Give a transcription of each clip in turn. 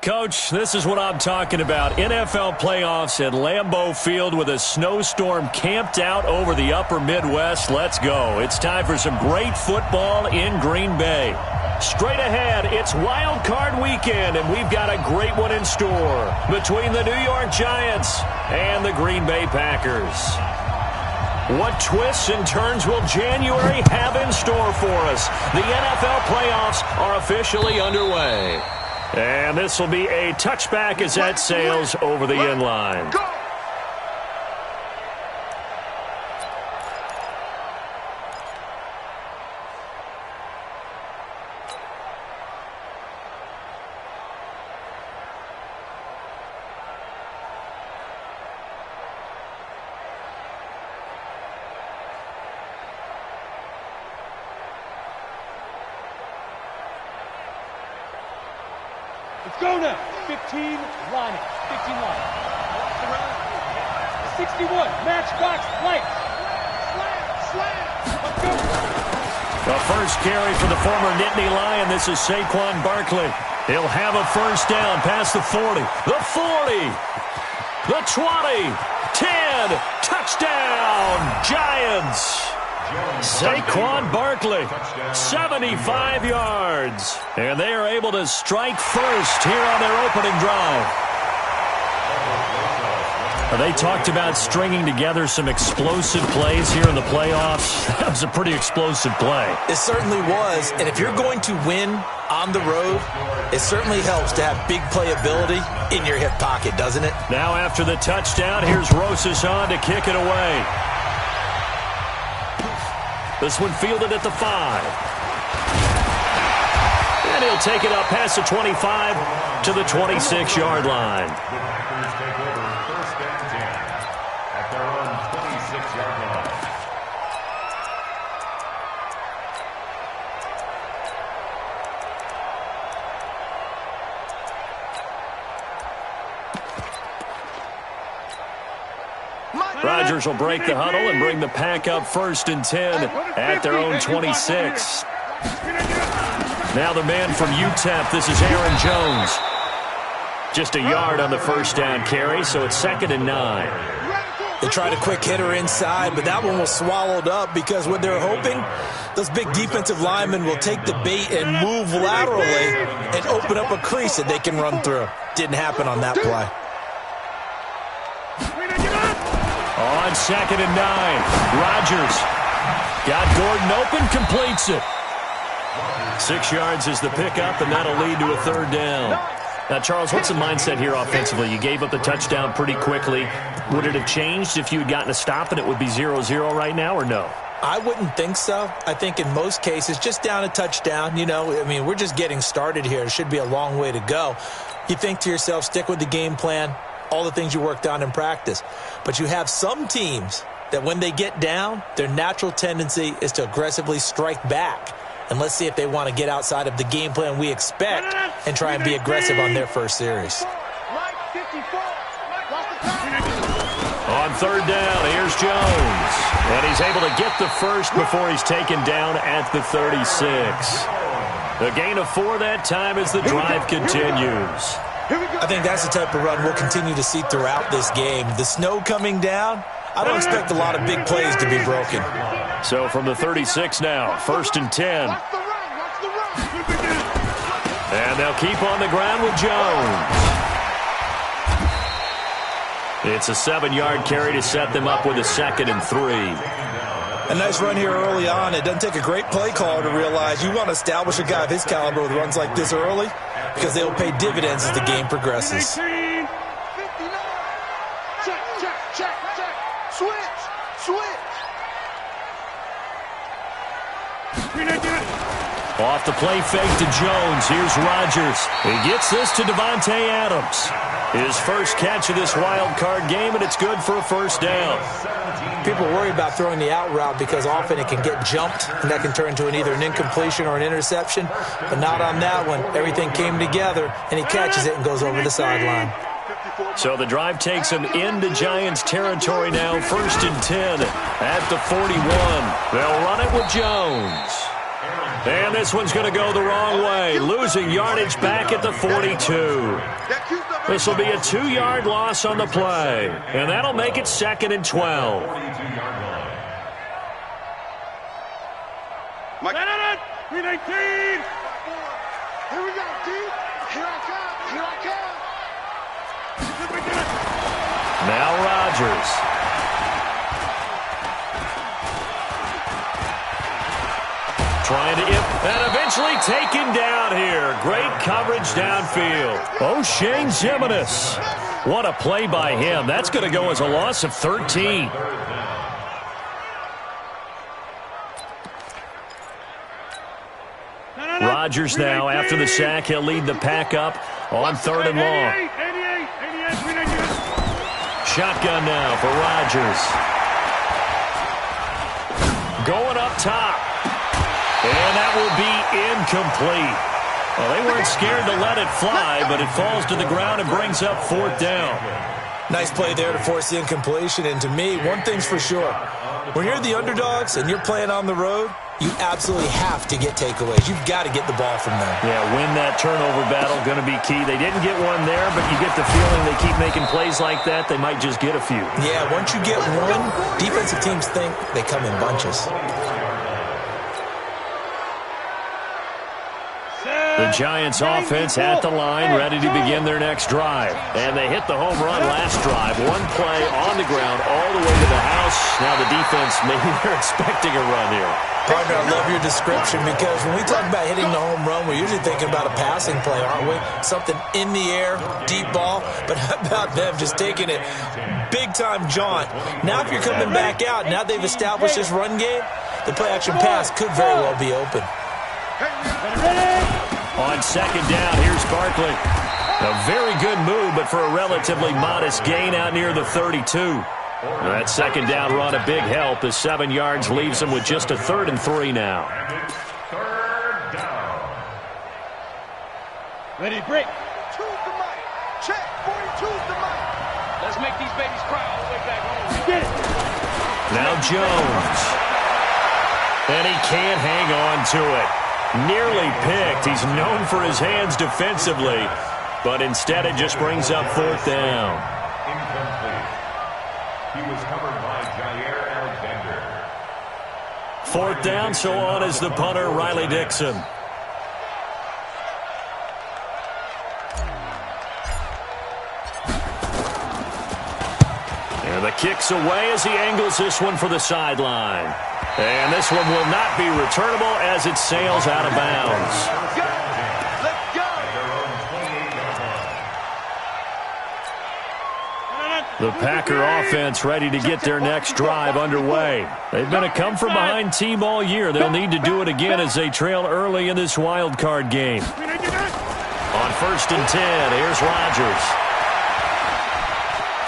Coach, this is what I'm talking about. NFL playoffs at Lambeau Field with a snowstorm camped out over the upper Midwest. Let's go. It's time for some great football in Green Bay. Straight ahead, it's Wild Card Weekend, and we've got a great one in store between the New York Giants and the Green Bay Packers. What twists and turns will January have in store for us? The NFL playoffs are officially underway. And this will be a touchback as that sails over the end line. Let's go now. 15 lining. 15 lining. 61. Matchbox light. Slam. Let's go. The first carry for the former Nittany Lion. This is Saquon Barkley. He'll have a first down past the 40. The 40. The 20. 10. Touchdown. Giants. Saquon Barkley, 75 yards. And they are able to strike first here on their opening drive. They talked about stringing together some explosive plays here in the playoffs. That was a pretty explosive play. It certainly was. And if you're going to win on the road, it certainly helps to have big playability in your hip pocket, doesn't it? Now after the touchdown, here's Rosas on to kick it away. This one fielded at the 5. And he'll take it up past the 25 to the 26-yard line. At their own 26-yard line. Rodgers will break the huddle and bring the pack up 1st and 10 at their own 26. Now the man from UTEP, this is Aaron Jones. Just a yard on the first down carry, so it's 2nd and 9. They tried a quick hitter inside, but that one was swallowed up because what they're hoping, those big defensive linemen will take the bait and move laterally and open up a crease that they can run through. Didn't happen on that play. On 2nd and 9, Rodgers got Gordon open, completes it. 6 yards is the pickup, and that'll lead to a 3rd down. Now, Charles, what's the mindset here offensively? You gave up the touchdown pretty quickly. Would it have changed if you had gotten a stop and it would be 0-0 right now, or no? I wouldn't think so. I think in most cases, just down a touchdown, we're just getting started here. It should be a long way to go. You think to yourself, stick with the game plan, all the things you worked on in practice. But you have some teams that when they get down, their natural tendency is to aggressively strike back. And let's see if they want to get outside of the game plan we expect and try and be aggressive on their first series. On 3rd down, here's Jones. And he's able to get the first before he's taken down at the 36. A gain of 4 that time as the drive continues. I think that's the type of run we'll continue to see throughout this game. The snow coming down, I don't expect a lot of big plays to be broken. So from the 36 now, 1st and 10. And they'll keep on the ground with Jones. It's a 7-yard carry to set them up with a 2nd and 3. A nice run here early on. It doesn't take a great play caller to realize you want to establish a guy of his caliber with runs like this early because they will pay dividends as the game progresses. Check. Switch. Off the play fake to Jones. Here's Rodgers. He gets this to Devontae Adams. His first catch of this wild card game, and it's good for a 1st down. People worry about throwing the out route because often it can get jumped, and that can turn into either an incompletion or an interception. But not on that one. Everything came together, and he catches it and goes over the sideline. So the drive takes him into Giants territory now. 1st and 10 at the 41. They'll run it with Jones. And this one's going to go the wrong way, losing yardage back at the 42. This will be a 2-yard loss on the play, and that'll make it 2nd and 12. Mike. 319. Here we go, D. Here I come. Here I come. Now Rodgers. Trying to and eventually taken down here. Great coverage downfield. O'Shane Ximines. What a play by him. That's going to go as a loss of 13. Rodgers now, after the sack, he'll lead the pack up on 3rd and long. Shotgun now for Rodgers. Going up top. And that will be incomplete. Well, they weren't scared to let it fly, but it falls to the ground and brings up 4th down. Nice play there to force the incompletion. And to me, one thing's for sure. When you're the underdogs and you're playing on the road, you absolutely have to get takeaways. You've got to get the ball from them. Yeah, win that turnover battle, going to be key. They didn't get one there, but you get the feeling they keep making plays like that, they might just get a few. Yeah, once you get one, defensive teams think they come in bunches. The Giants offense at the line, ready to begin their next drive. And they hit the home run last drive. One play on the ground all the way to the house. Now the defense, maybe they're expecting a run here. Partner, I love your description because when we talk about hitting the home run, we're usually thinking about a passing play, aren't we? Something in the air, deep ball. But how about them just taking it big-time jaunt? Now if you're coming back out, now they've established this run game, the play-action pass could very well be open. On 2nd down, here's Barkley. A very good move, but for a relatively modest gain out near the 32. That 2nd down run a big help as 7 yards leaves him with just a 3rd and 3 now. 3rd down. Ready, break. 2's the mic. Check. 42's the mic. Let's make these babies cry all the way back home. Get it. Now Jones. And he can't hang on to it. Nearly picked. He's known for his hands defensively, but instead it just brings up 4th down. Incomplete. He was covered by Jair Alexander. 4th down, so on is the punter, Riley Dixon. And the kick's away as he angles this one for the sideline. And this one will not be returnable as it sails out of bounds. Let's go. The Packer offense ready to get their next drive underway. They've been a come-from-behind team all year. They'll need to do it again as they trail early in this wild card game. On 1st and 10, here's Rodgers.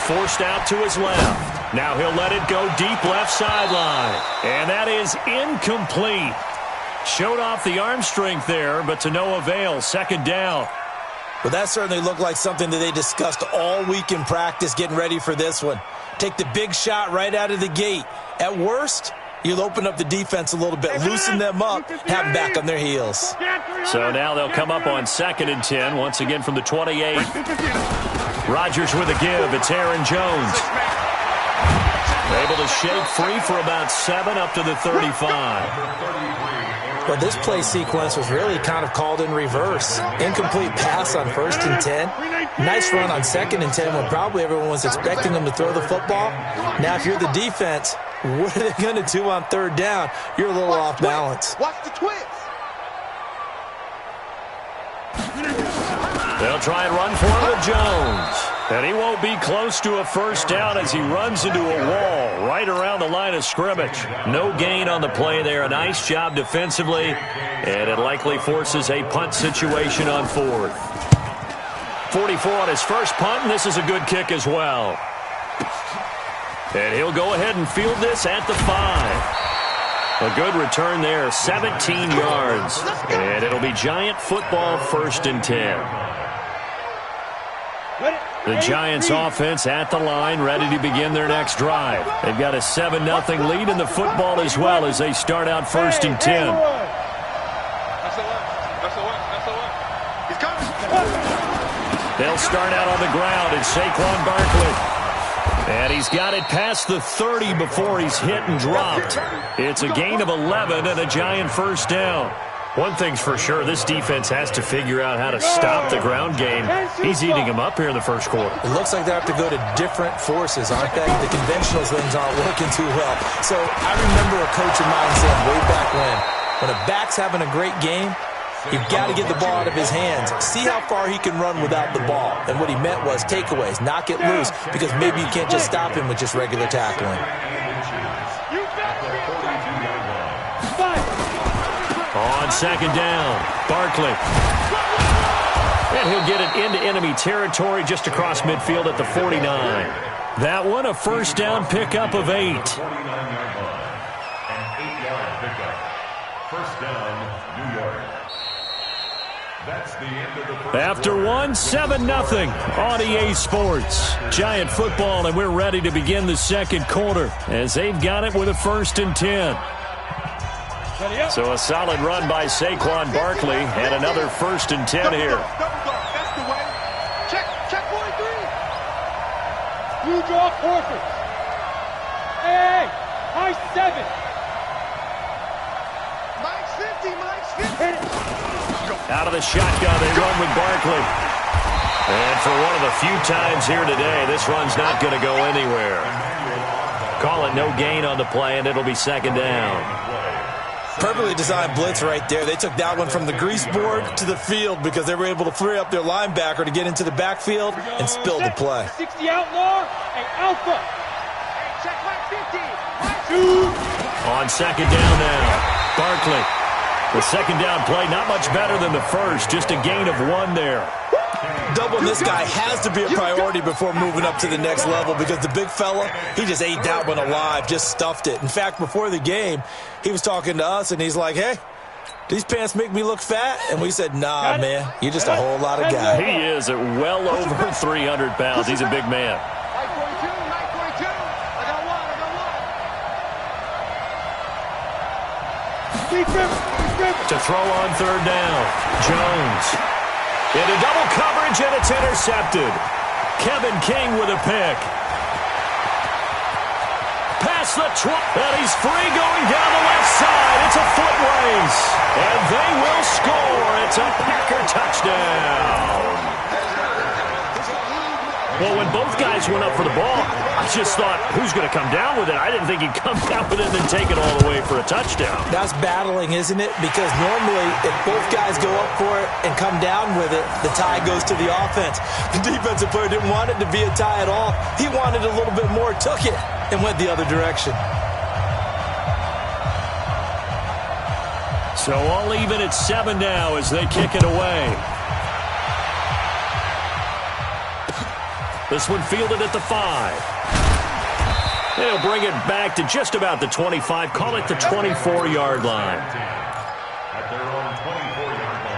Forced out to his left. Now he'll let it go deep left sideline. And that is incomplete. Showed off the arm strength there, but to no avail. 2nd down. Well, that certainly looked like something that they discussed all week in practice getting ready for this one. Take the big shot right out of the gate. At worst, you'll open up the defense a little bit, loosen them up, have them back on their heels. So now they'll come up on 2nd and 10, once again from the 28. Rodgers with a give. It's Aaron Jones. Able to shake free for about 7 up to the 35. Well, this play sequence was really kind of called in reverse. Incomplete pass on 1st and 10. Nice run on 2nd and 10 when probably everyone was expecting them to throw the football. Now, if you're the defense, what are they going to do on 3rd down? You're a little off balance. Watch the twist. They'll try and run for it with Jones. And he won't be close to a 1st down as he runs into a wall right around the line of scrimmage. No gain on the play there. A nice job defensively. And it likely forces a punt situation on 4th. 44 on his first punt, and this is a good kick as well. And he'll go ahead and field this at the 5. A good return there, 17 yards. And it'll be Giant football 1st and 10. The Giants offense at the line, ready to begin their next drive. They've got a 7-0 lead in the football as well as they start out 1st and 10. They'll start out on the ground. It's Saquon Barkley. And he's got it past the 30 before he's hit and dropped. It's a gain of 11 and a giant first down. One thing's for sure, this defense has to figure out how to stop the ground game. He's eating him up here in the first quarter. It looks like they have to go to different forces, aren't they? The conventional things aren't working too well. So I remember a coach of mine saying way back when a back's having a great game, you've got to get the ball out of his hands. See how far he can run without the ball. And what he meant was takeaways, knock it loose, because maybe you can't just stop him with just regular tackling. On second down, Barkley. And he'll get it into enemy territory just across midfield at the 49. That one, a first down pickup of 8. 49-yard line. An 8-yard pickup. First down, New York. That's the end of the first After quarter. 1, 7-0 on EA Sports. Giant football, and we're ready to begin the second quarter as they've got it with a 1st and 10. So a solid run by Saquon Barkley and another 1st and 10 here. That's the way. Check 43. You draw forfeit. Hey, high 7. Mike's 50. Out of the shotgun, they run with Barkley. And for one of the few times here today, this run's not going to go anywhere. Call it no gain on the play, and it'll be second down. Perfectly designed blitz right there. They took that one from the grease board to the field because they were able to free up their linebacker to get into the backfield and spill the play. 60 outlaw and alpha. Check my 50. On second down now, Barkley. The second down play, not much better than the first, just a gain of 1 there. Doubling this guy has to be a priority before moving up to the next level because the big fella, he just ate that one alive, just stuffed it. In fact, before the game, he was talking to us, and he's like, hey, these pants make me look fat? And we said, nah, man, you're just a whole lot of guy. He is at well over 300 pounds. He's a big man. Mike 42. I got one. To throw on third down, Jones. Into double coverage, and it's intercepted. Kevin King with a pick. Past the 20, and he's free going down the left side. It's a foot race, and they will score. It's a Packer touchdown. Well, when both guys went up for the ball, I just thought, who's going to come down with it? I didn't think he'd come down with it and then take it all the way for a touchdown. That's battling, isn't it? Because normally, if both guys go up for it and come down with it, the tie goes to the offense. The defensive player didn't want it to be a tie at all. He wanted a little bit more, took it, and went the other direction. So all even at 7 now as they kick it away. This one fielded at the 5. They'll bring it back to just about the 25. Call it the 24-yard line. At their own 24-yard line.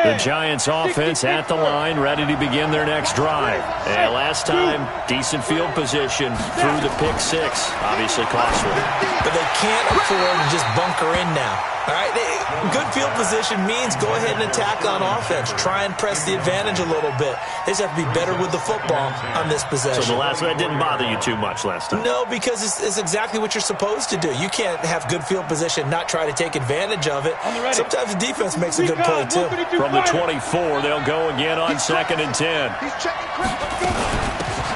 The Giants offense at the line, ready to begin their next drive. And last time, decent field position through the pick 6. Obviously costly. But they can't afford to just bunker in now. All right, good field position means go ahead and attack on offense. Try and press the advantage a little bit. They just have to be better with the football on this possession. So the last one didn't bother you too much last time? No, because it's exactly what you're supposed to do. You can't have good field position, not try to take advantage of it. Sometimes the defense makes a good play, too. From the 24, they'll go again on 2nd and 10. He's checking crap.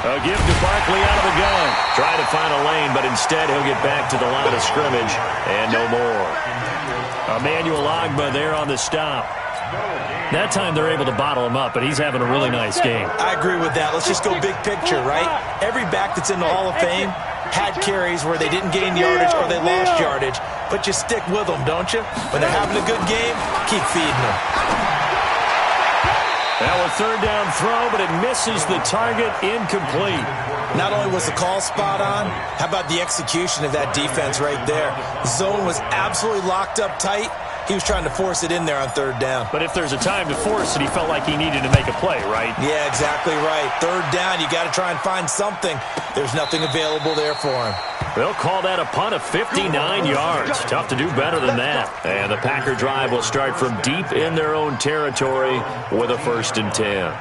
A give to Barkley out of the gun. Try to find a lane, but instead he'll get back to the line of scrimmage and no more. Emmanuel Ogbah there on the stop. That time they're able to bottle him up, but he's having a really nice game. I agree with that. Let's just go big picture, right? Every back that's in the Hall of Fame had carries where they didn't gain yardage or they lost yardage, but you stick with them, don't you? When they're having a good game, keep feeding them. Now a third down throw, but it misses the target, incomplete. Not only was the call spot on, how about the execution of that defense right there? The zone was absolutely locked up tight. He was trying to force it in there on third down. But if there's a time to force it, he felt like he needed to make a play, right? Yeah, exactly right. Third down, you got to try and find something. There's nothing available there for him. They'll call that a punt of 59 yards. Tough to do better than that. And the Packer drive will start from deep in their own territory with a 1st and 10.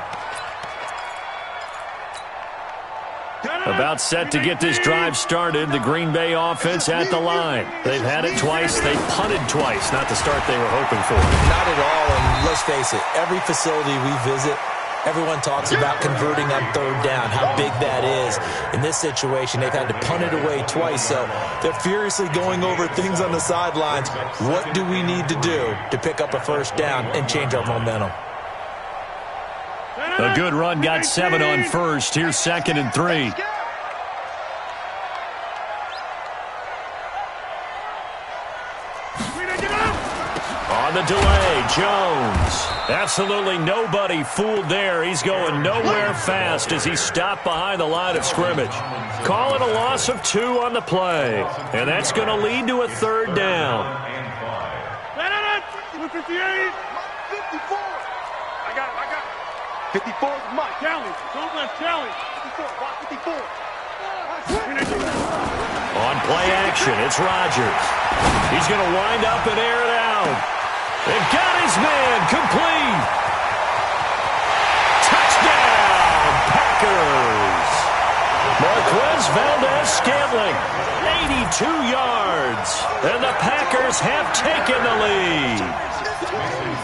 About set to get this drive started, the Green Bay offense at the line. They've had it twice. They've punted twice. Not the start they were hoping for. Not at all, and let's face it, every facility we visit, everyone talks about converting on third down, how big that is. In this situation, they've had to punt it away twice, so they're furiously going over things on the sidelines. What do we need to do to pick up a 1st down and change our momentum? A good run got 7 on 1st. Here's 2nd and 3. On the delay, Jones. Absolutely nobody fooled there. He's going nowhere fast as he's stopped behind the line of scrimmage. Call it a loss of 2 on the play. And that's going to lead to a 3rd down. 58. 54. I got it. 54 is my challenge. Don't let challenge. 54. Watch 54. On play action, it's Rodgers. He's going to wind up and air it out. They've got his man complete. Touchdown, Packers. Marquez Valdez-Scantling, 82 yards. And the Packers have taken the lead.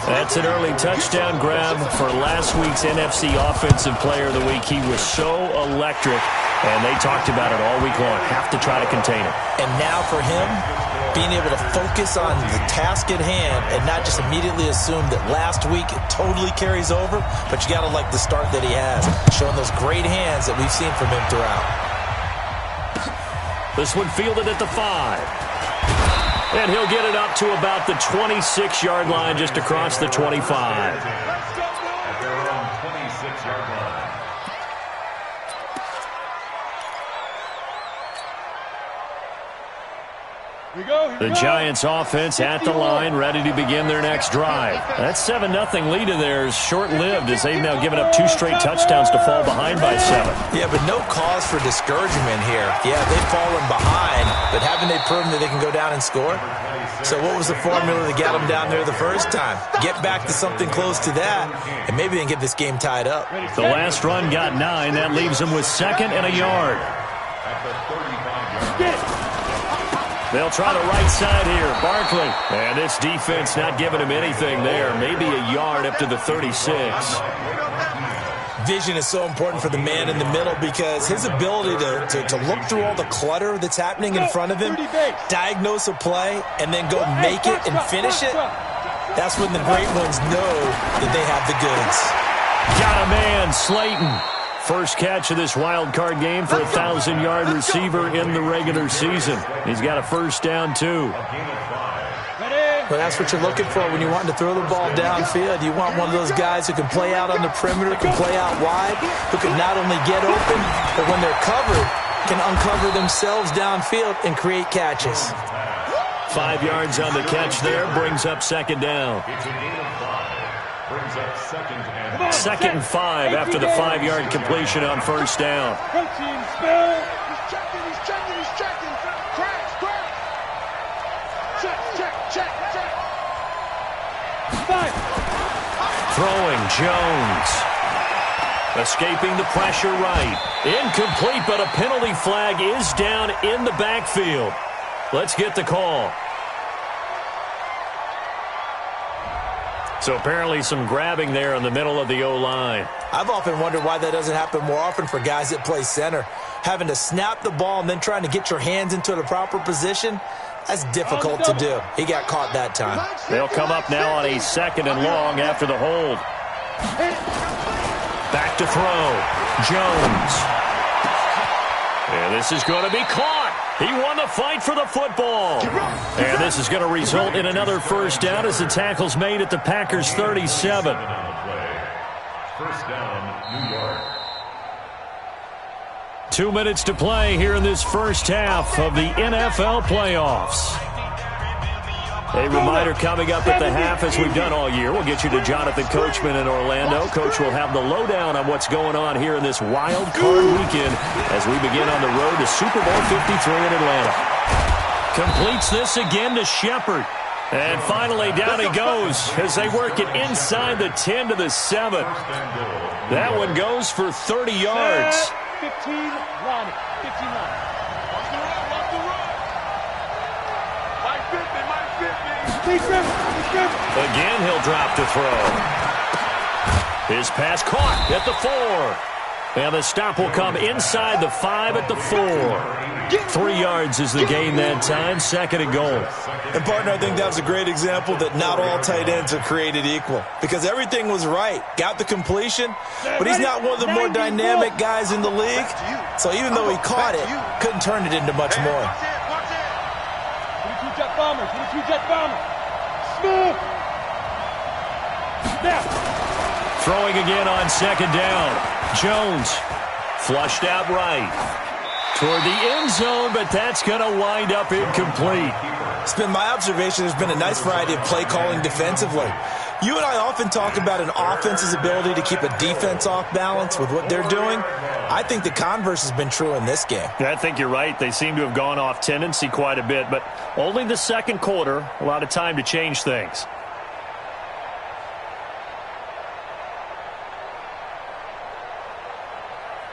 That's an early touchdown grab for last week's NFC Offensive Player of the Week. He was so electric, and they talked about it all week long. Have to try to contain it. And now for him, being able to focus on the task at hand and not just immediately assume that last week it totally carries over, but you got to like the start that he has, showing those great hands that we've seen from him throughout. This one fielded at the 5. And he'll get it up to about the 26-yard line, just across the 25. At their own 26-yard line. The Giants offense at the line, ready to begin their next drive. That 7-0 lead of theirs short-lived as they've now given up 2 straight touchdowns to fall behind by 7. Yeah, but no cause for discouragement here. Yeah, they've fallen behind, but haven't they proven that they can go down and score? So what was the formula to get them down there the first time? Get back to something close to that, and maybe they can get this game tied up. The last run got 9. That leaves them with 2nd and a yard. At the 35-yard line. They'll try the right side here. Barkley. And this defense not giving him anything there. Maybe a yard up to the 36. Vision is so important for the man in the middle because his ability to look through all the clutter that's happening in front of him, diagnose a play, and then go make it and finish it, that's when the great ones know that they have the goods. Got a man, Slayton. First catch of this wild card game for a 1,000-yard receiver in the regular season. He's got a 1st down, too. Well, that's what you're looking for when you want to throw the ball downfield. You want one of those guys who can play out on the perimeter, can play out wide, who can not only get open, but when they're covered, can uncover themselves downfield and create catches. 5 yards on the catch there, brings up 2nd down. It's a gain of 5. Brings up 2nd and 2nd and 5 after the 5-yard completion on 1st down. He's checking. Crash. Check. Throwing, Jones. Escaping the pressure right. Incomplete, but a penalty flag is down in the backfield. Let's get the call. So apparently some grabbing there in the middle of the O-line. I've often wondered why that doesn't happen more often for guys that play center. Having to snap the ball and then trying to get your hands into the proper position, that's difficult to do. He got caught that time. They'll come up now on a 2nd and long after the hold. Back to throw. Jones. And this is going to be caught. He won the fight for the football. And this is going to result in another 1st down as the tackle's made at the Packers' 37. 1st down, New York. 2 minutes to play here in this first half of the NFL playoffs. A reminder coming up at the half, as we've done all year. We'll get you to Jonathan Coachman in Orlando. Coach will have the lowdown on what's going on here in this wild card weekend as we begin on the road to Super Bowl 53 in Atlanta. Completes this again to Shepard. And finally, down he goes as they work it inside the 10 to the 7. That one goes for 30 yards. 15, line it. 15 line. Again, he'll drop to throw. His pass caught at the 4. And the stop will come inside the 5 at the 4. 3 yards is the gain that time, 2nd and goal. And, partner, I think that was a great example that not all tight ends are created equal. Because everything was right. Got the completion, but he's not one of the more dynamic guys in the league. So even though he caught it, couldn't turn it into much more. 22 jet bomber, 22 jet bomber. Smooth. Now. Throwing again on 2nd down. Jones flushed out right toward the end zone, but that's going to wind up incomplete. It's been my observation there's been a nice variety of play calling defensively. You and I often talk about an offense's ability to keep a defense off balance with what they're doing. I think the converse has been true in this game. I think you're right. They seem to have gone off tendency quite a bit, but only the second quarter, a lot of time to change things.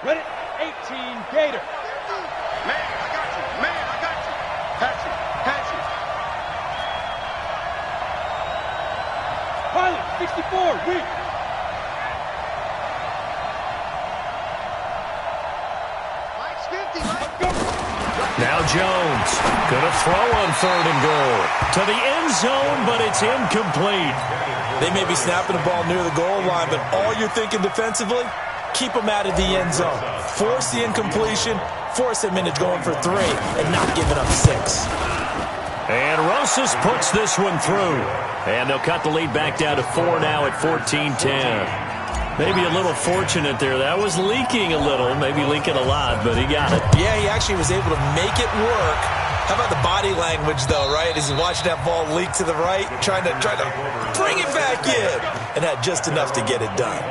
Ready? 18, Gator. Man, I got you. Man, I got you. Patch it. Patch it. Pilot, 64, weak. Mike's 50, Mike. Go. Now Jones going to throw on 3rd and goal. To the end zone, but it's incomplete. They may be snapping the ball near the goal line, but all you're thinking defensively, keep them out of the end zone. Force the incompletion, force them into going for 3, and not giving up 6. And Rosas puts this one through. And they'll cut the lead back down to 4 now at 14-10. Maybe a little fortunate there. That was leaking a little, maybe leaking a lot, but he got it. Yeah, he actually was able to make it work. How about the body language, though, right? As he watched that ball leak to the right, trying to bring it back in, and had just enough to get it done.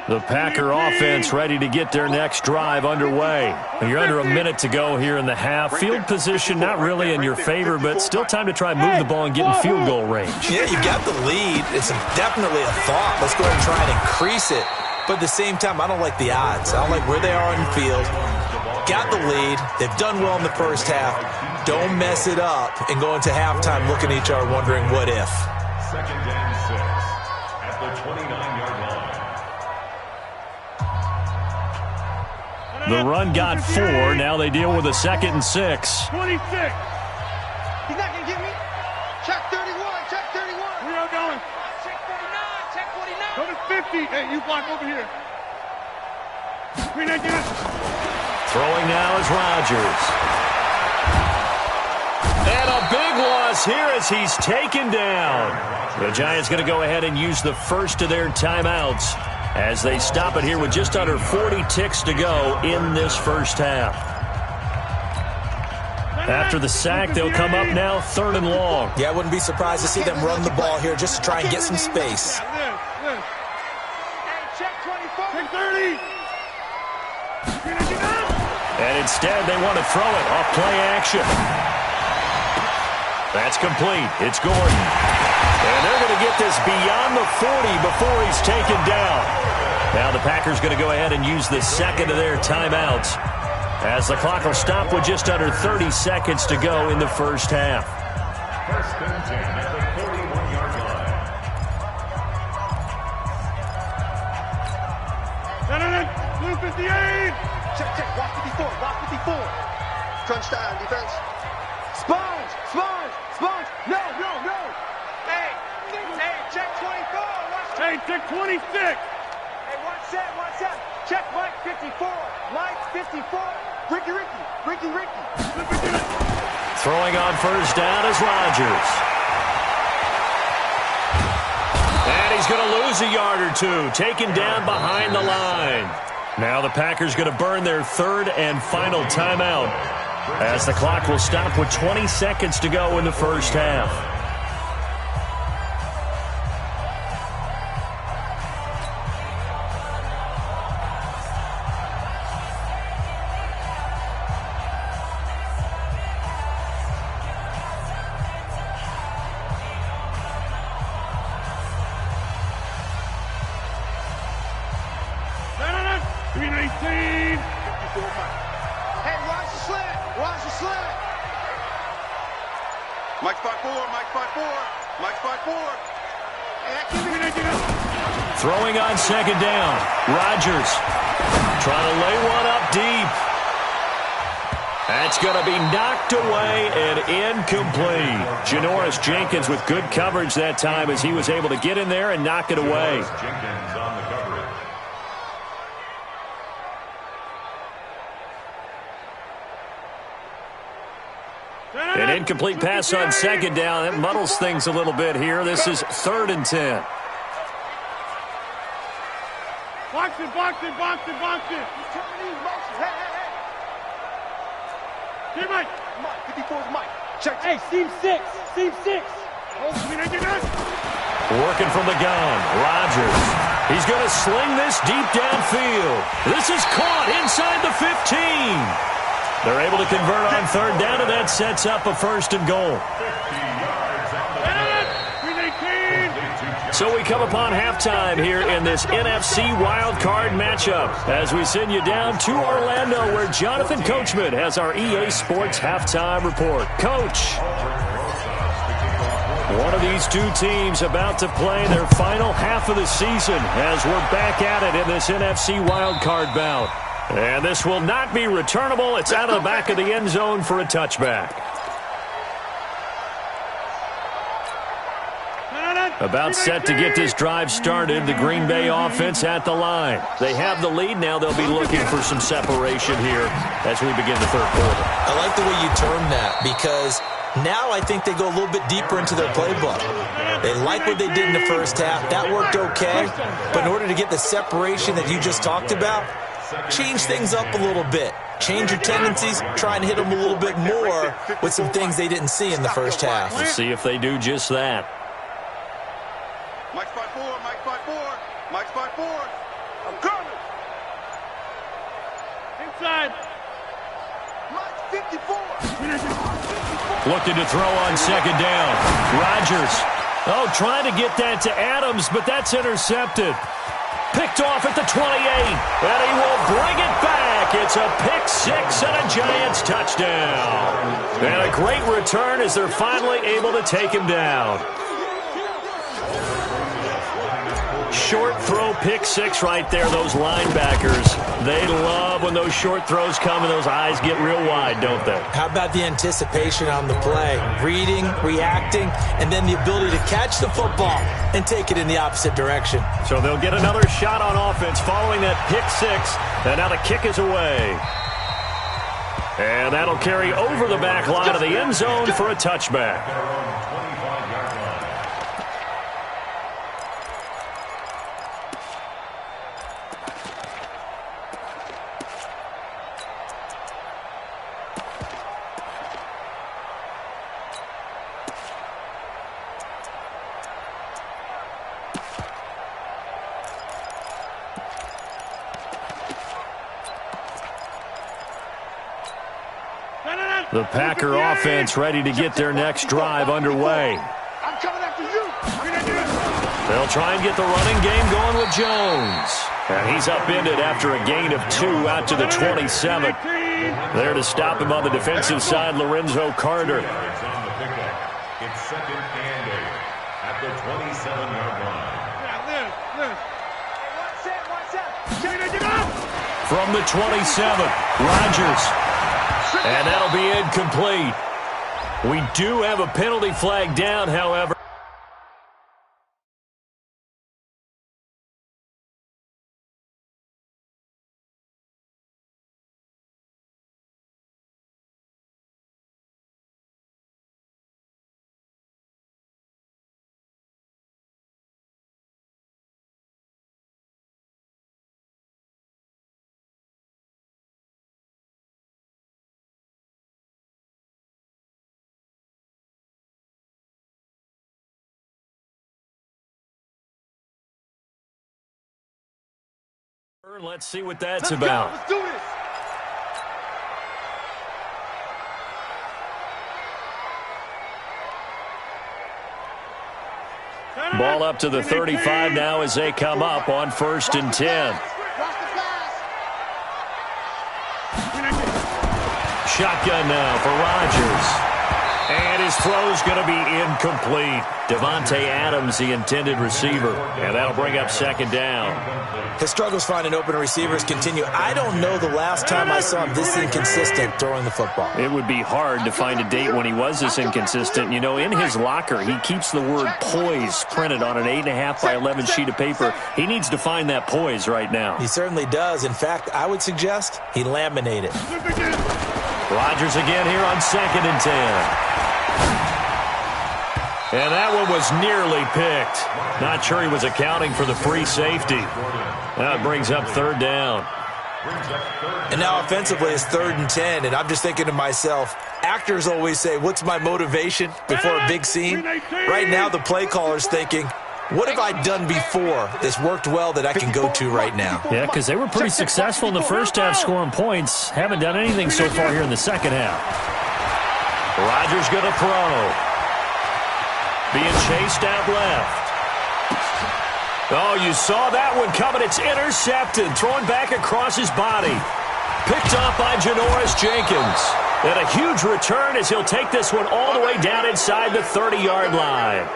The Packer offense ready to get their next drive underway. You're under a minute to go here in the half. Field position not really in your favor, but still time to try and move the ball and get in field goal range. Yeah, you got the lead. It's definitely a thought. Let's go ahead and try and increase it. But at the same time, I don't like the odds. I don't like where they are on the field. Got the lead. They've done well in the first half. Don't mess it up and go into halftime looking at each other wondering what if. 2nd and 6 at the 29-yard line. The run got 4. Now they deal with a 2nd and 6. 26. He's not going to get me. Check 31. Check 31. We are going. Check 49. Check 49. Go to 50. Hey, you block over here. Green egg, Throwing now is Rodgers. And a big loss here as he's taken down. The Giants going to go ahead and use the first of their timeouts as they stop it here with just under 40 ticks to go in this first half. After the sack, they'll come up now 3rd and long. Yeah, I wouldn't be surprised to see them run the ball here just to try and get some space. Hey, Check 24. check 30. And instead, they want to throw it off play action. That's complete. It's Gordon. And they're going to get this beyond the 40 before he's taken down. Now the Packers going to go ahead and use the second of their timeouts as the clock will stop with just under 30 seconds to go in the first half. 1st and 10 at the 41-yard line. Blue 58. Check, check. Watch 54. Watch 54. Crunch down, defense. Sponge. Sponge. Sponge. No, no, no. Hey, check 24. Watch Hey, check 26. Hey, one set. Check Mike 54. Mike 54. Ricky. Throwing on first down is Rodgers. And he's going to lose a yard or two, taken down behind the line. Now the Packers going to burn their third and final timeout as the clock will stop with 20 seconds to go in the first half. Throwing on second down. Rodgers trying to lay one up deep. That's going to be knocked away and incomplete. Janoris Jenkins with good coverage that time as he was able to get in there and knock it away. Jenkins on the coverage. An incomplete pass on second down. That muddles things a little bit here. This is 3rd and 10. Box it. Hey, Mike. Mike 54's Mike. Check. Hey, seam 6. Working from the gun. Rodgers. He's going to sling this deep downfield. This is caught inside the 15. They're able to convert on third down, and that sets up a 1st and goal. 50 yards on the play. So we come upon halftime here in this NFC wildcard matchup as we send you down to Orlando where Jonathan Coachman has our EA Sports halftime report. Coach, one of these two teams about to play their final half of the season as we're back at it in this NFC wildcard bout. And this will not be returnable. It's out of the back of the end zone for a touchback. About set to get this drive started, the Green Bay offense at the line. They have the lead. Now they'll be looking for some separation here as we begin the third quarter. I like the way you term that because now I think they go a little bit deeper into their playbook. They like what they did in the first half. That worked okay. But in order to get the separation that you just talked about, change things up a little bit. Change your tendencies, try and hit them a little bit more with some things they didn't see in the first half. We'll see if they do just that. Mike's 5-4. Mike's 5-4. I'm coming. Inside. Mike's 54. Looking to throw on second down. Rodgers. Trying to get that to Adams, but that's intercepted. Picked off at the 28, and he will bring it back. It's a pick six and a Giants touchdown. And a great return as they're finally able to take him down. Short throw pick six right there, those linebackers. They love when those short throws come and those eyes get real wide, don't they? How about the anticipation on the play? Reading, reacting, and then the ability to catch the football and take it in the opposite direction. So they'll get another shot on offense following that pick six, and now the kick is away. And that'll carry over the back line of the end zone for a touchback. The Packer offense ready to get their next drive underway. I'm coming after you. They'll try and get the running game going with Jones. And he's upended after a gain of 2 out to the 27. There to stop him on the defensive side, Lorenzo Carter. It's 2nd and 8 at the 27-yard line. From the 27, Rodgers. And that'll be incomplete. We do have a penalty flag down, however. Let's see what that's about. Let's do this. Ball up to the 35 now as they come up on 1st and 10. Shotgun now for Rodgers. And his throw's going to be incomplete. Devontae Adams, the intended receiver. And that'll bring up 2nd down. His struggles finding open receivers continue. I don't know the last time I saw him this inconsistent throwing the football. It would be hard to find a date when he was this inconsistent. You know, in his locker, he keeps the word poise printed on an 8.5 by 11 sheet of paper. He needs to find that poise right now. He certainly does. In fact, I would suggest he laminate it. Rodgers again here on 2nd and 10. And that one was nearly picked. Not sure he was accounting for the free safety. That brings up 3rd down. And now offensively it's 3rd and 10, and I'm just thinking to myself, actors always say, what's my motivation before a big scene? Right now the play caller's thinking, what have I done before that's worked well that I can go to right now? Yeah, because they were pretty successful in the first half scoring points. Haven't done anything so far here in the second half. Rodgers going to throw. Being chased out left. Oh, you saw that one coming. It's intercepted. Thrown back across his body. Picked off by Janoris Jenkins. And a huge return as he'll take this one all the way down inside the 30-yard line.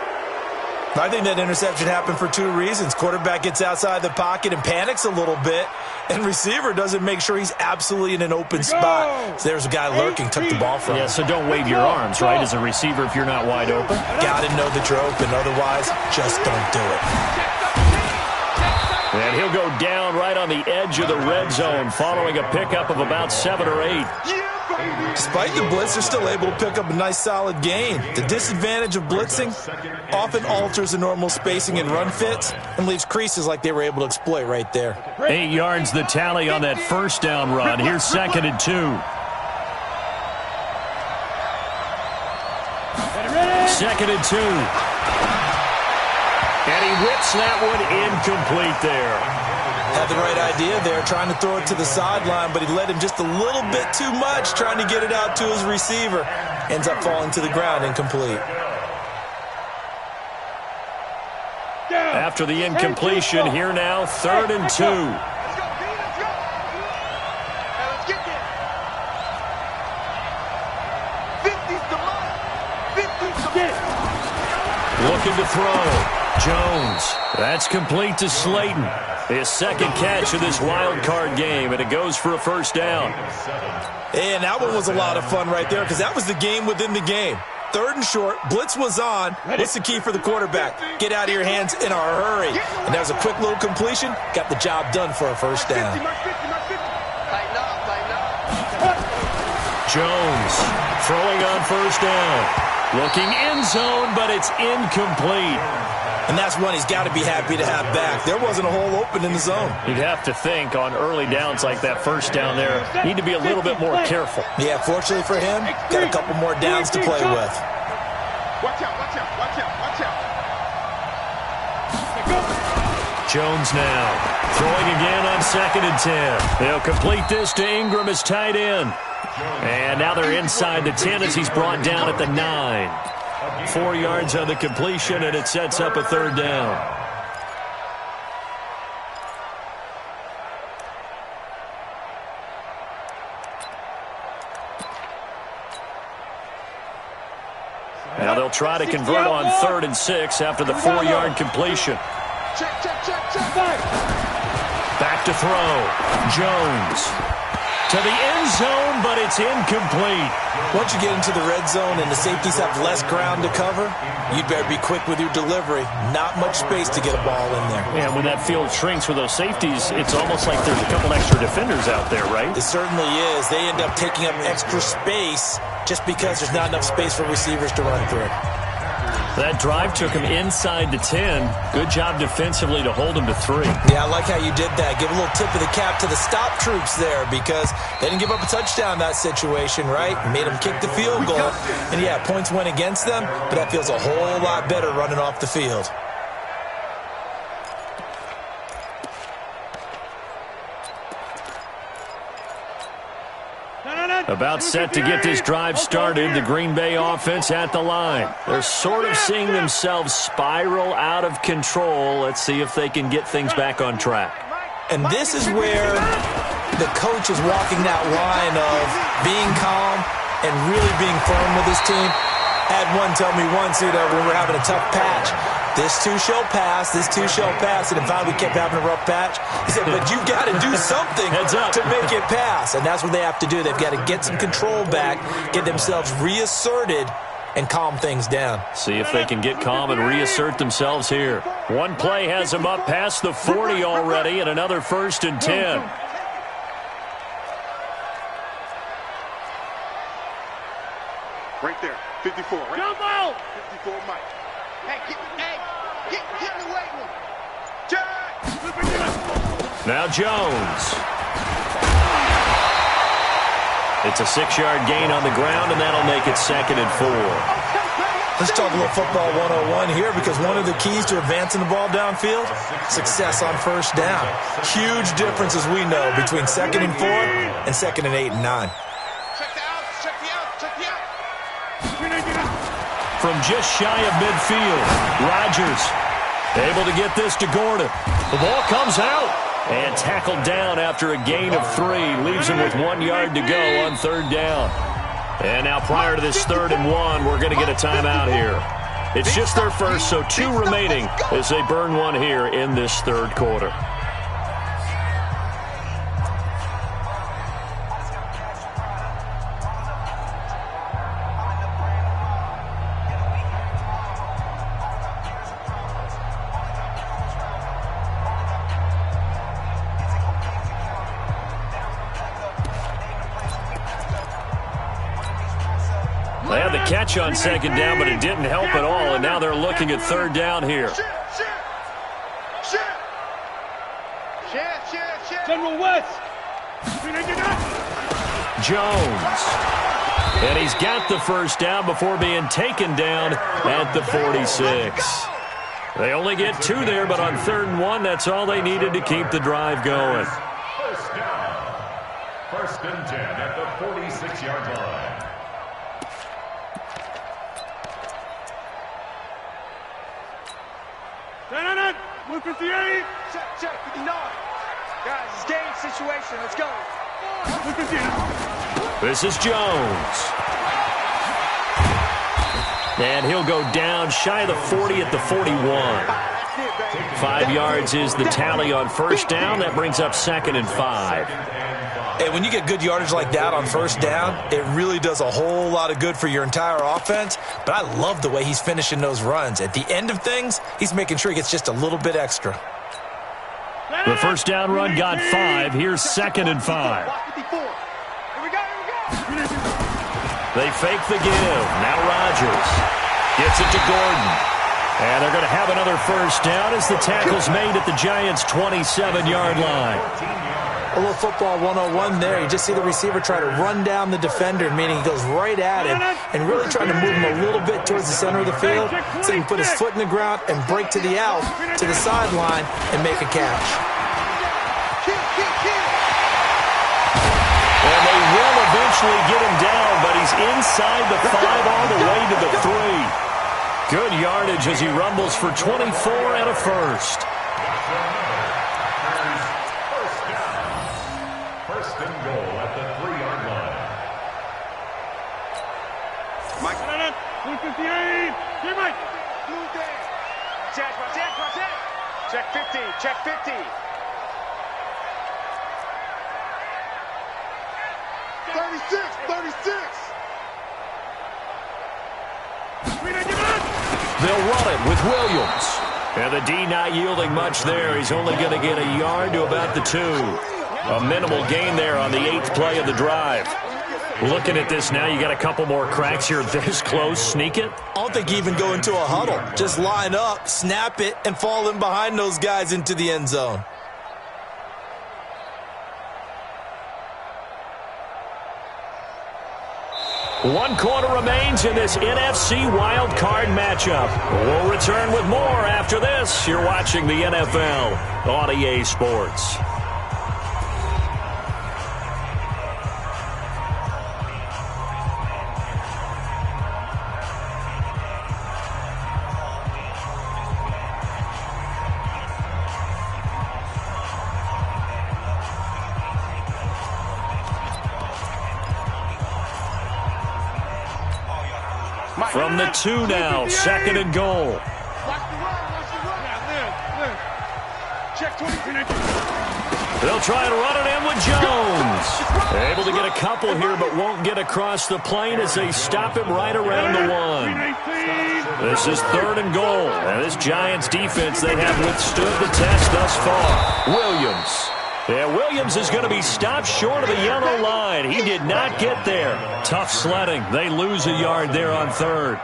I think that interception happened for 2 reasons. Quarterback gets outside the pocket and panics a little bit, and receiver doesn't make sure he's absolutely in an open spot. So there's a guy lurking, took the ball from him. Yeah, so don't wave your arms, right, as a receiver if you're not wide open. Got to know that you're open, otherwise just don't do it. And he'll go down right on the edge of the red zone following a pickup of about 7 or 8. Despite the blitz, they're still able to pick up a nice solid gain. The disadvantage of blitzing often alters the normal spacing and run fits and leaves creases like they were able to exploit right there. 8 yards the tally on that 1st down run. Here's 2nd and 2. 2nd and 2. And he whips that one incomplete there. Had the right idea there, trying to throw it to the sideline, but he led him just a little bit too much, trying to get it out to his receiver. Ends up falling to the ground incomplete. After the incompletion, here now, 3rd and 2. Looking to throw. Jones. That's complete to Slayton. His 2nd catch of this wild card game, and it goes for a 1st down. And that one was a lot of fun right there because that was the game within the game. 3rd and short, blitz was on. What's the key for the quarterback? Get out of your hands in a hurry. And that was a quick little completion. Got the job done for a 1st down. Jones throwing on 1st down. Looking end zone, but it's incomplete. And that's one he's got to be happy to have back. There wasn't a hole open in the zone. You'd have to think on early downs like that 1st down there, need to be a little bit more careful. Yeah, fortunately for him, got a couple more downs to play with. Watch out, watch out, watch out, watch out. Jones now throwing again on 2nd and 10. They'll complete this to Ingram as tight end. And now they're inside the 10 as he's brought down at the 9. 4 yards on the completion, and it sets up a 3rd down. Now they'll try to convert on 3rd and 6 after the 4-yard completion. Back to throw. Jones. To the end zone, but it's incomplete. Once you get into the red zone and the safeties have less ground to cover, you'd better be quick with your delivery. Not much space to get a ball in there. Yeah, when that field shrinks for those safeties, it's almost like there's a couple extra defenders out there, right? It certainly is. They end up taking up extra space just because there's not enough space for receivers to run through. That drive took him inside the 10. Good job defensively to hold him to 3. Yeah, I like how you did that. Give a little tip of the cap to the stop troops there because they didn't give up a touchdown in that situation, right? Made them kick the field goal. And, yeah, points went against them, but that feels a whole lot better running off the field. About set to get this drive started, the Green Bay offense at the line. They're sort of seeing themselves spiral out of control. Let's see if they can get things back on track. And this is where the coach is walking that line of being calm and really being firm with his team. Had one tell me once, when we were having a tough patch, this too shall pass, this too shall pass, and finally we kept having a rough patch. He said, but you've got to do something to make it pass, and that's what they have to do. They've got to get some control back, get themselves reasserted, and calm things down. See if they can get calm and reassert themselves here. One play has them up past the 40 already, and another 1st and 10. Right there, 54. Right? Jump out! 54, Mike. Hey, get in the weight room. Jack! Now Jones. It's a 6-yard gain on the ground, and that'll make it 2nd and 4. Let's talk a little football 101 here, because one of the keys to advancing the ball downfield, success on 1st down. Huge difference, as we know, between 2nd and 4 and 2nd and 8 and 9. Check the out. From just shy of midfield, Rodgers able to get this to Gordon. The ball comes out and tackled down after a gain of 3. Leaves him with 1 yard to go on 3rd down. And now prior to this 3rd and 1, we're going to get a timeout here. It's just their first, so 2 remaining as they burn one here in this 3rd quarter. They had the catch on 2nd down, but it didn't help at all, and now they're looking at 3rd down here. General West. Jones. And he's got the 1st down before being taken down at the 46. They only get 2 there, but on 3rd and 1, that's all they needed to keep the drive going. 1st down. 1st and 10 at the 46-yard line. No. 158. Check, 59. Guys, it's game situation. Let's go. 158. This is Jones. And he'll go down shy of the 40 at the 41. 5 yards is the tally on 1st down. That brings up 2nd and 5. And when you get good yardage like that on 1st down, it really does a whole lot of good for your entire offense. But I love the way he's finishing those runs. At the end of things, he's making sure he gets just a little bit extra. The 1st down run got 5. Here's 2nd and 5. They fake the give. Now Rodgers gets it to Gordon. And they're going to have another 1st down as the tackle's made at the Giants' 27-yard line. A little football 101 there. You just see the receiver try to run down the defender, meaning he goes right at him and really trying to move him a little bit towards the center of the field so he can put his foot in the ground and break to the out, to the sideline, and make a catch. And they will eventually get him down, but he's inside the 5 all the way to the 3. Good yardage as he rumbles for 24 and a 1st. First and goal at the 3-yard line. Mike. 158. Here, Mike. Check 50. Check 50. 36. They'll run it with Williams. And the D not yielding much there. He's only going to get a yard to about the 2. A minimal gain there on the 8th play of the drive. Looking at this now, you got a couple more cracks here this close. Sneak it? I don't think you even go into a huddle. Just line up, snap it, and fall in behind those guys into the end zone. One quarter remains in this NFC Wild Card matchup. We'll return with more after this. You're watching the NFL on EA Sports. From the 2 now, 2nd and goal. They'll try and run it in with Jones. Able to get a couple here, but won't get across the plane as they stop him right around the 1. This is 3rd and goal. And this Giants defense, they have withstood the test thus far. Williams. Yeah, Williams is going to be stopped short of the yellow line. He did not get there. Tough sledding. They lose a yard there on 3rd.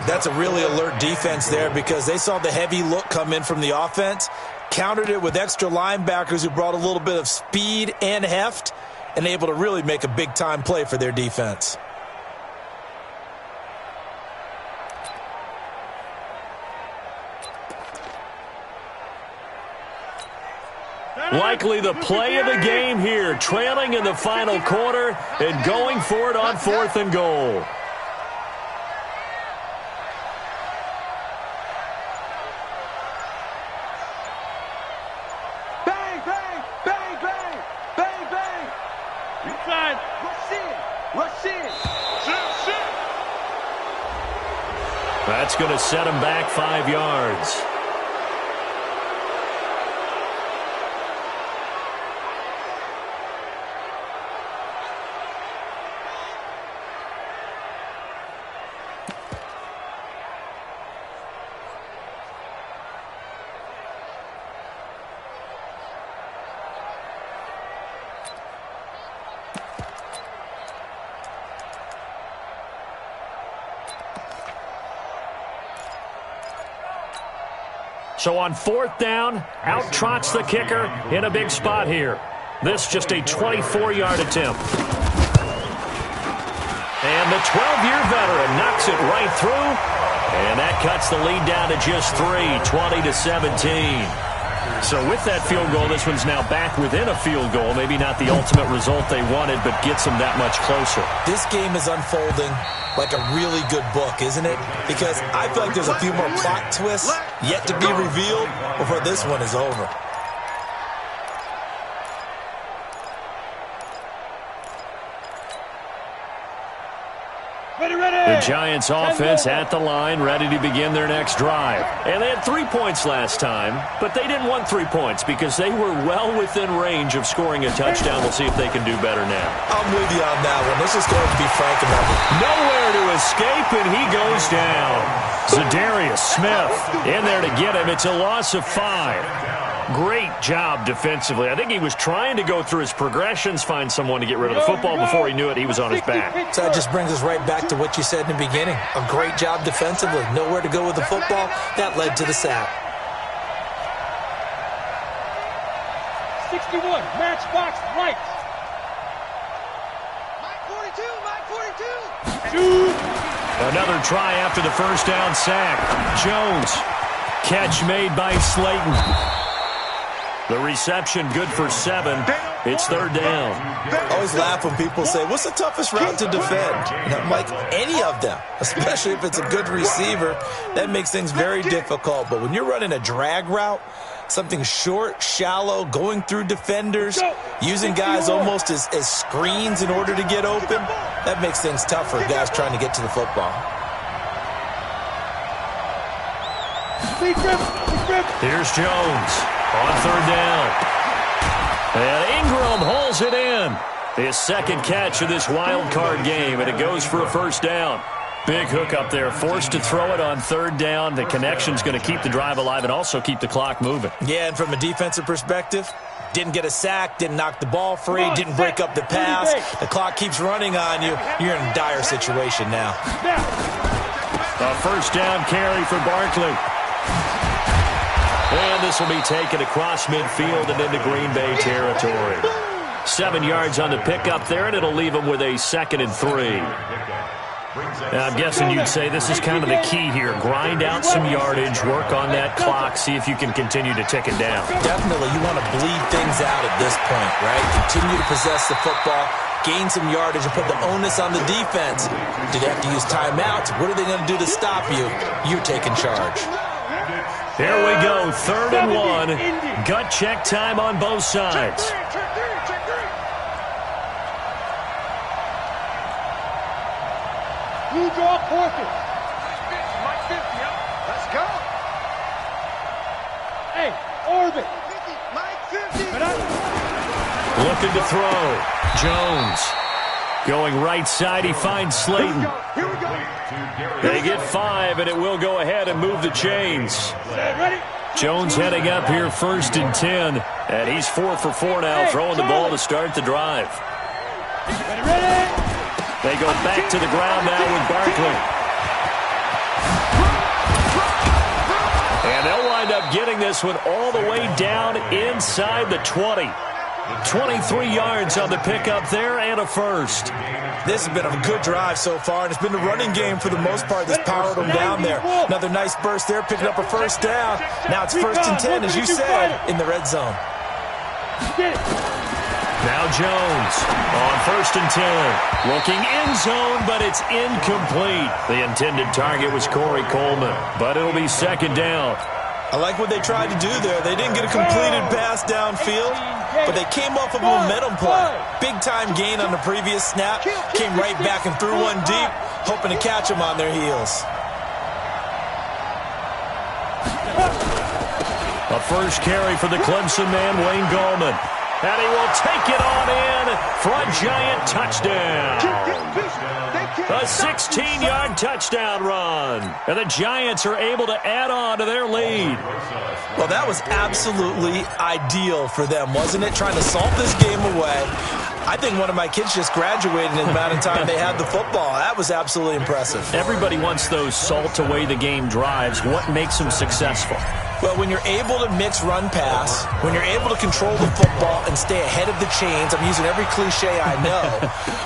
That's a really alert defense there because they saw the heavy look come in from the offense, countered it with extra linebackers who brought a little bit of speed and heft, and able to really make a big-time play for their defense. Likely the play of the game here, trailing in the final quarter and going for it on 4th and goal. Bang, bang, bang, bang, bang, bang. Inside. Rush in. Rush in. That's going to set him back 5 yards. So on 4th down, out trots the kicker in a big spot here. This just a 24-yard attempt. And the 12-year veteran knocks it right through. And that cuts the lead down to just 3, 20-17. So with that field goal, this one's now back within a field goal. Maybe not the ultimate result they wanted, but gets them that much closer. This game is unfolding like a really good book, isn't it? Because I feel like there's a few more plot twists yet to be revealed before this one is over. The Giants offense at the line, ready to begin their next drive. And they had 3 points last time, but they didn't want 3 points because they were well within range of scoring a touchdown. We'll see if they can do better now. I'm with you on that one. Let's just go ahead and be frank about it. Nowhere to escape, and he goes down. Zadarius Smith in there to get him. It's a loss of 5. Great job defensively. I think he was trying to go through his progressions, find someone to get rid of the football. Before he knew it, he was on his back. So that just brings us right back to what you said in the beginning. A great job defensively. Nowhere to go with the football. That led to the sack. 61, matchbox lights. Mike 42, Mike 42. Another try after the first down sack. Jones. Catch made by Slayton. The reception good for 7. It's 3rd down. I always laugh when people say, what's the toughest route to defend? And I'm like, any of them, especially if it's a good receiver. That makes things very difficult. But when you're running a drag route, something short, shallow, going through defenders, using guys almost as screens in order to get open, that makes things tough for guys trying to get to the football. Here's Jones on 3rd down. And Ingram holds it in. His second catch of this wild card game, and it goes for a first down. Big hook up there, forced to throw it on 3rd down. The connection's going to keep the drive alive and also keep the clock moving. Yeah, and from a defensive perspective, didn't get a sack, didn't knock the ball free, didn't break up the pass. The clock keeps running on you. You're in a dire situation now. A first down carry for Barkley. And this will be taken across midfield and into Green Bay territory. 7 yards on the pickup there, and it'll leave them with a 2nd and 3. Now, I'm guessing you'd say this is kind of the key here. Grind out some yardage, work on that clock, see if you can continue to tick it down. Definitely. You want to bleed things out at this point, right? Continue to possess the football, gain some yardage, and put the onus on the defense. Do they have to use timeouts? What are they going to do to stop you? You're taking charge. Here we go, 3rd and 1. Gut check time on both sides. Blue draw forfeit. Let's go. Hey, orbit. Mike 50. Looking to throw. Jones. Going right side, he finds Slayton. Here we go. They get 5, and it will go ahead and move the chains. Ready? Jones heading up here 1st and 10. And he's 4 for 4 now, throwing the ball to start the drive. Ready? They go back to the ground now with Barkley. And they'll wind up getting this one all the way down inside the 20. 23 yards on the pickup there and a first. This has been a good drive so far, and it's been the running game for the most part that's powered them down there. Another nice burst there, picking up a first down. Now it's 1st and 10, as you said, in the red zone. Now Jones on 1st and 10. Looking end zone, but it's incomplete. The intended target was Corey Coleman, but it'll be 2nd down. I like what they tried to do there. They didn't get a completed pass downfield, but they came off of a momentum play. Big-time gain on the previous snap. Came right back and threw one deep, hoping to catch them on their heels. A first carry for the Clemson man, Wayne Gallman. And he will take it on in for a Giant touchdown. A 16-yard touchdown run. And the Giants are able to add on to their lead. Well, that was absolutely ideal for them, wasn't it? Trying to salt this game away. I think one of my kids just graduated in the amount of time they had the football. That was absolutely impressive. Everybody wants those salt-away-the-game drives. What makes them successful? Well, when you're able to mix run-pass, when you're able to control the football and stay ahead of the chains, I'm using every cliche I know,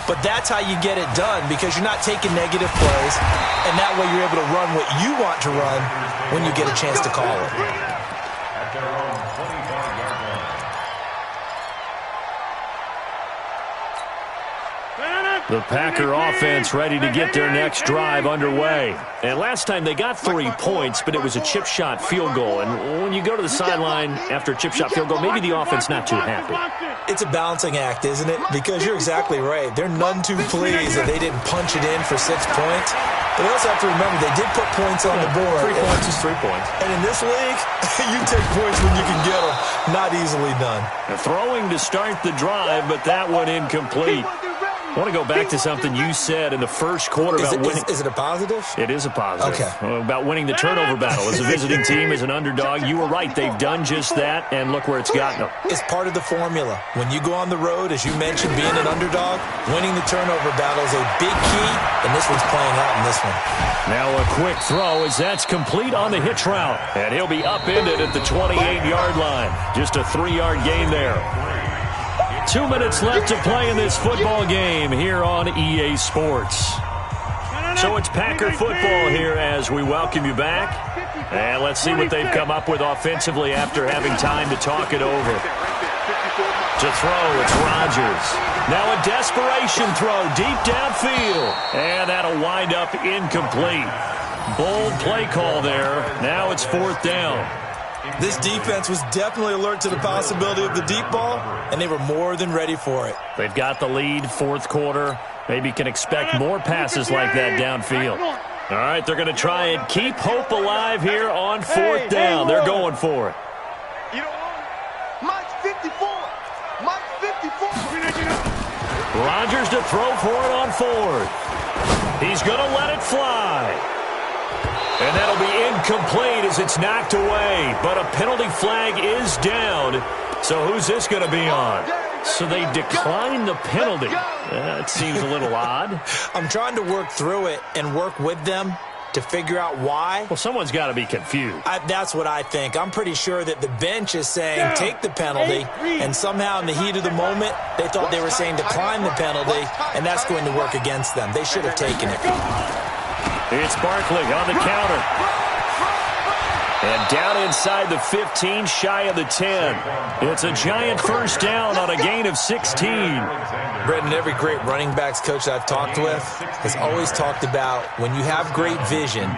but that's how you get it done because you're not taking negative plays, and that way you're able to run what you want to run when you get a chance to call it. At their own 25-yard line. The Packer offense ready to get their next drive underway. And last time they got 3 points, but it was a chip shot field goal. And when you go to the sideline after a chip shot field goal, maybe the offense not too happy. It's a balancing act, isn't it? Because you're exactly right. They're none too pleased that they didn't punch it in for 6 points. But they also have to remember they did put points on the board. 3 points is 3 points. And in this league, you take points when you can get them. Not easily done. Throwing to start the drive, but that one incomplete. I want to go back to something you said in the first quarter about winning. Is it a positive? It is a positive. Okay. About winning the turnover battle. As a visiting team, as an underdog, you were right. They've done just that, and look where it's gotten them. It's part of the formula. When you go on the road, as you mentioned, being an underdog, winning the turnover battle is a big key, and this one's playing out in this one. Now a quick throw as that's complete on the hitch route, and he'll be upended at the 28-yard line. Just a 3-yard gain there. 2 minutes left to play in this football game here on EA Sports. So it's Packer football here as we welcome you back. And let's see what they've come up with offensively after having time to talk it over. To throw, it's Rodgers. Now a desperation throw deep downfield. And that'll wind up incomplete. Bold play call there. Now it's 4th down. This defense was definitely alert to the possibility of the deep ball, and they were more than ready for it. They've got the lead, 4th quarter. Maybe can expect more passes like that downfield. All right, they're going to try and keep hope alive here on 4th down. They're going for it. You know what? Mike's 54. Mike's 54. Rodgers to throw for it on 4th. He's going to let it fly. And that'll be incomplete as it's knocked away. But a penalty flag is down. So who's this going to be on? So they decline the penalty. That seems a little odd. I'm trying to work through it and work with them to figure out why. Well, someone's got to be confused. That's what I think. I'm pretty sure that the bench is saying take the penalty, and somehow in the heat of the moment, they thought they were saying decline the penalty, and that's going to work against them. They should have taken it. It's Barkley on the counter. And down inside the 15, shy of the 10. It's a Giant first down on a gain of 16. Brendan, every great running backs coach I've talked with has always talked about when you have great vision,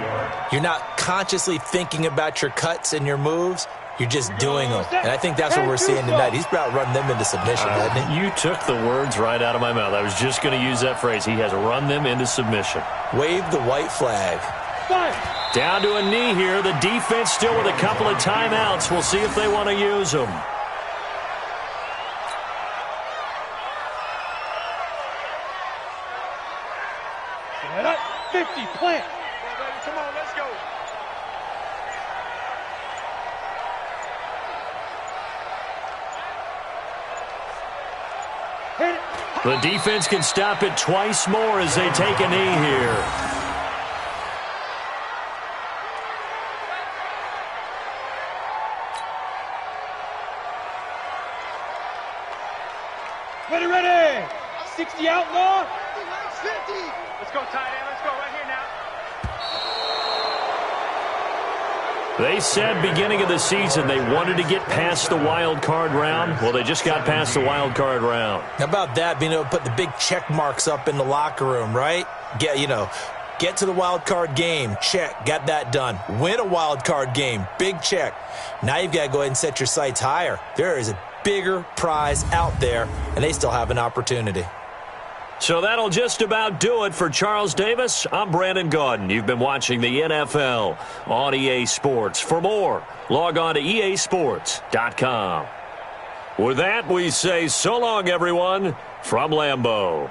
you're not consciously thinking about your cuts and your moves. You're just doing them. And I think that's what we're seeing tonight. He's about run them into submission, hasn't he? You took the words right out of my mouth. I was just going to use that phrase. He has run them into submission. Wave the white flag. Fire. Down to a knee here. The defense still with a couple of timeouts. We'll see if they want to use them. Set up. 50. Plant. Come on, let's go. Hit it. The defense can stop it twice more as they take a knee here. Ready. 60 outlaw. 50. Let's go, tight end. Let's go right here now. They said beginning of the season they wanted to get past the wild card round. Well, they just got past the wild card round. How about that, being able to put the big check marks up in the locker room, right? Get to the wild card game, check, got that done. Win a wild card game, big check. Now you've got to go ahead and set your sights higher. There is a bigger prize out there, and they still have an opportunity. So that'll just about do it for Charles Davis. I'm Brandon Gaudin. You've been watching the NFL on EA Sports. For more, log on to easports.com. With that, we say so long, everyone, from Lambeau.